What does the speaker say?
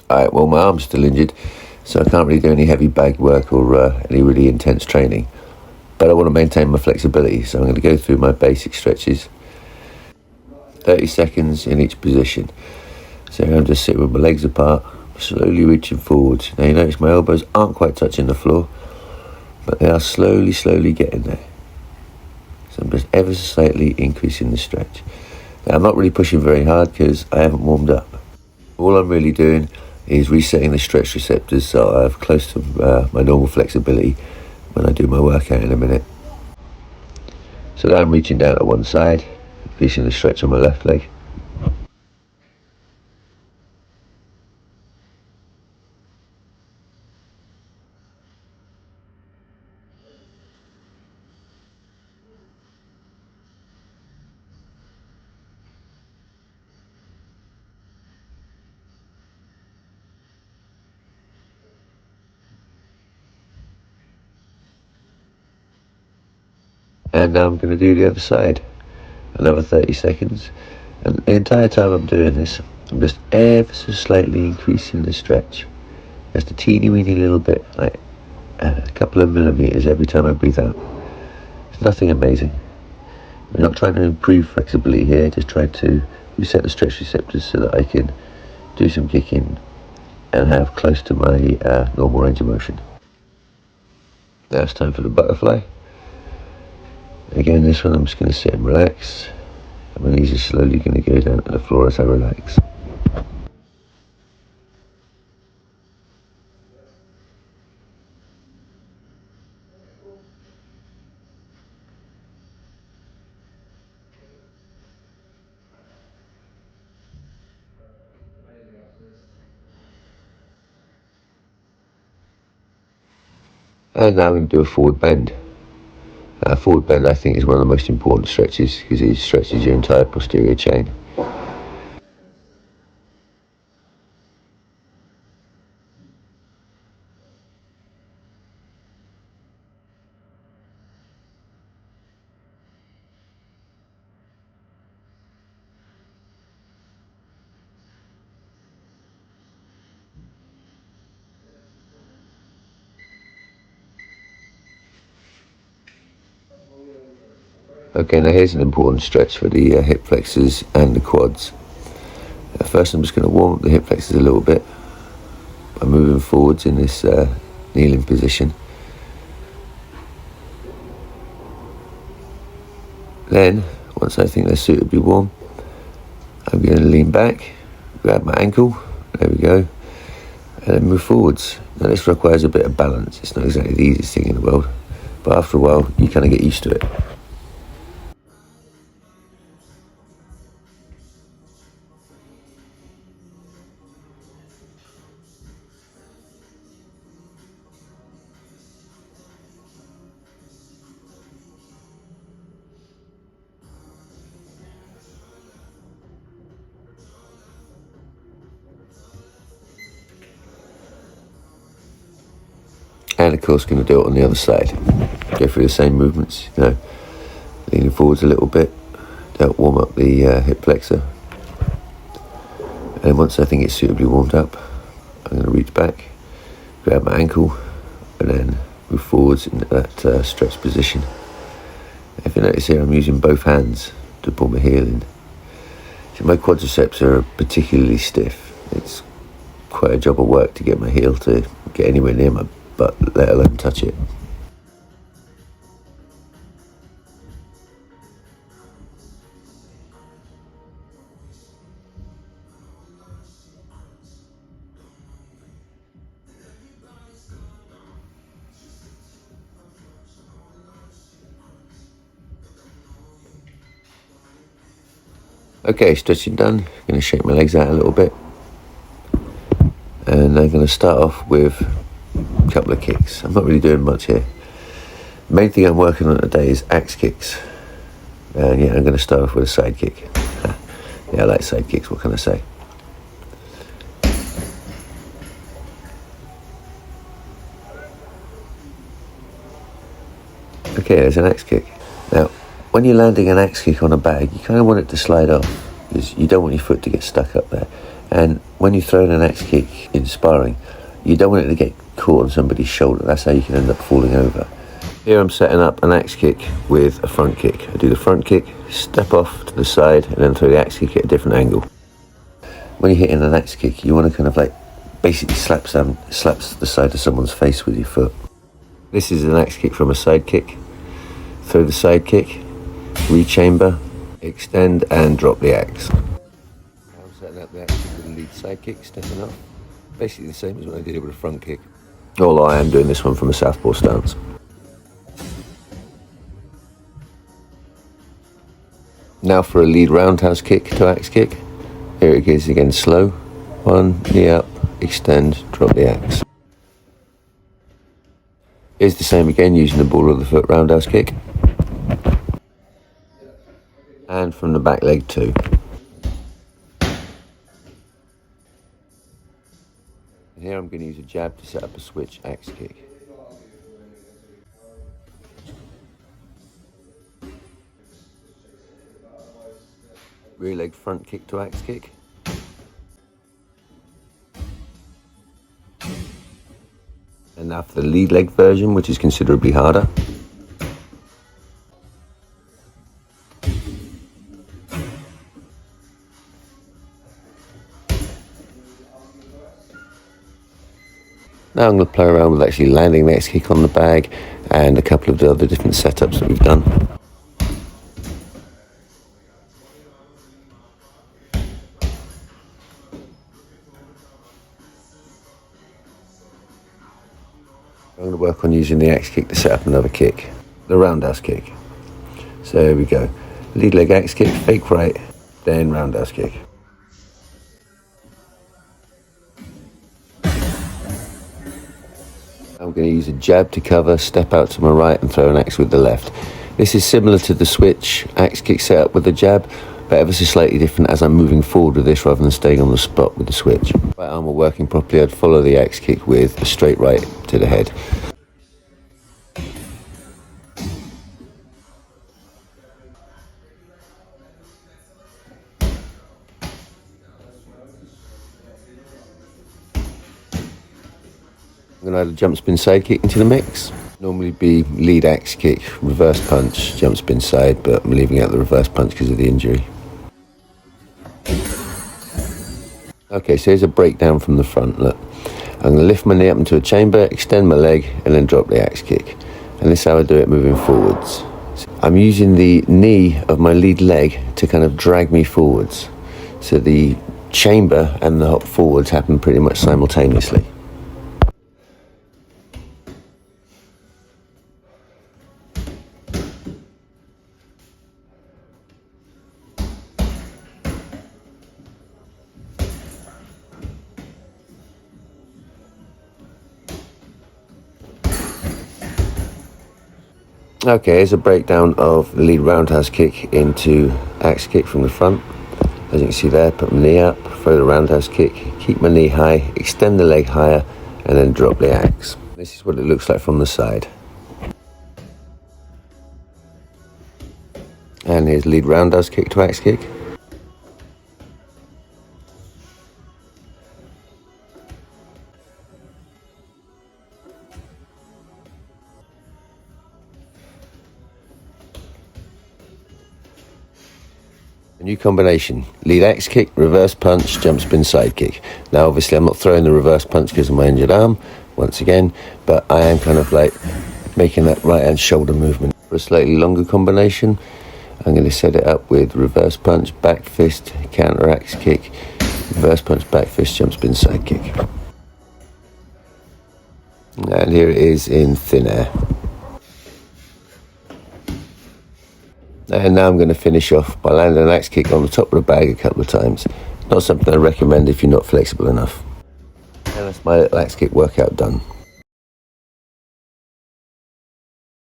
Alright, well, my arm's still injured, so I can't really do any heavy bag work or any really intense training. But I want to maintain my flexibility, so I'm going to go through my basic stretches. 30 seconds in each position. So I'm just sitting with my legs apart, slowly reaching forwards. Now you notice my elbows aren't quite touching the floor, but they are slowly getting there. So I'm just ever so slightly increasing the stretch. Now I'm not really pushing very hard because I haven't warmed up. All I'm really doing is resetting the stretch receptors so I have close to my normal flexibility when I do my workout in a minute. So now I'm reaching down to one side, increasing the stretch on my left leg. And now I'm going to do the other side. Another 30 seconds. And the entire time I'm doing this, I'm just ever so slightly increasing the stretch. Just a teeny weeny little bit, like a couple of millimeters every time I breathe out. It's nothing amazing. I'm not trying to improve flexibility here, just trying to reset the stretch receptors so that I can do some kicking and have close to my normal range of motion. Now it's time for the butterfly. Again, this one I'm just going to sit and relax. And my knees are slowly going to go down to the floor as I relax. And now I'm going to do a forward bend. Forward bend, I think, is one of the most important stretches because it stretches your entire posterior chain. Okay, now here's an important stretch for the hip flexors and the quads. First I'm just going to warm up the hip flexors a little bit by moving forwards in this kneeling position. Then, once I think they're suitably warm, I'm going to lean back, grab my ankle, there we go, and then move forwards. Now this requires a bit of balance. It's not exactly the easiest thing in the world, but after a while you kind of get used to it. And of course going to do it on the other side. Go through the same movements, leaning forwards a little bit to help warm up the hip flexor. And once I think it's suitably warmed up, I'm going to reach back, grab my ankle, and then move forwards into that stretch position. If you notice here, I'm using both hands to pull my heel in. So my quadriceps are particularly stiff. It's quite a job of work to get my heel to get anywhere near my butt, let alone touch it. Okay, stretching done. I'm going to shake my legs out a little bit. And I'm going to start off with a couple of kicks. I'm not really doing much here. The main thing I'm working on today is axe kicks. And yeah, I'm going to start off with a side kick. Yeah, I like side kicks, what can I say? Okay, there's an axe kick. Now, when you're landing an axe kick on a bag, you kind of want it to slide off because you don't want your foot to get stuck up there. And when you're throwing an axe kick in sparring, you don't want it to get caught on somebody's shoulder. That's how you can end up falling over. Here I'm setting up an axe kick with a front kick. I do the front kick, step off to the side, and then throw the axe kick at a different angle. When you're hitting an axe kick, you want to kind of like basically slaps the side of someone's face with your foot. This is an axe kick from a side kick. Throw the side kick, rechamber, extend, and drop the axe. Now I'm setting up the axe kick with a lead side kick, stepping up. Basically the same as when I did it with a front kick. Although I am doing this one from a southpaw stance. Now for a lead roundhouse kick to axe kick. Here it is again, slow. 1, knee up, extend, drop the axe. Here's the same again, using the ball of the foot roundhouse kick. And from the back leg too. And here I'm going to use a jab to set up a switch axe kick. Rear leg front kick to axe kick. And now for the lead leg version, which is considerably harder. Now I'm going to play around with actually landing the axe kick on the bag and a couple of the other different setups that we've done. I'm going to work on using the axe kick to set up another kick, the roundhouse kick. So here we go. Lead leg axe kick, fake right, then roundhouse kick. I'm going to use a jab to cover, step out to my right and throw an axe with the left. This is similar to the switch axe kick setup with the jab, but ever so slightly different as I'm moving forward with this rather than staying on the spot with the switch. Right arm were working properly, I'd follow the axe kick with a straight right to the head. I'm going to add a jump spin side kick into the mix. Normally be lead axe kick, reverse punch, jump spin side, but I'm leaving out the reverse punch because of the injury. Okay, so here's a breakdown from the front. Look, I'm going to lift my knee up into a chamber, extend my leg, and then drop the axe kick. And this is how I do it moving forwards. I'm using the knee of my lead leg to kind of drag me forwards. So the chamber and the hop forwards happen pretty much simultaneously. Okay, here's a breakdown of the lead roundhouse kick into axe kick from the front. As you can see there, put my knee up, throw the roundhouse kick, keep my knee high, extend the leg higher, and then drop the axe. This is what it looks like from the side. And here's lead roundhouse kick to axe kick. A new combination, lead axe kick, reverse punch, jump spin side kick. Now obviously I'm not throwing the reverse punch because of my injured arm, once again, but I am kind of like making that right hand shoulder movement. For a slightly longer combination, I'm going to set it up with reverse punch, back fist, counter axe kick, reverse punch, back fist, jump spin side kick. And here it is in thin air. And now I'm going to finish off by landing an axe kick on the top of the bag a couple of times. Not something I recommend if you're not flexible enough. And that's my little axe kick workout done.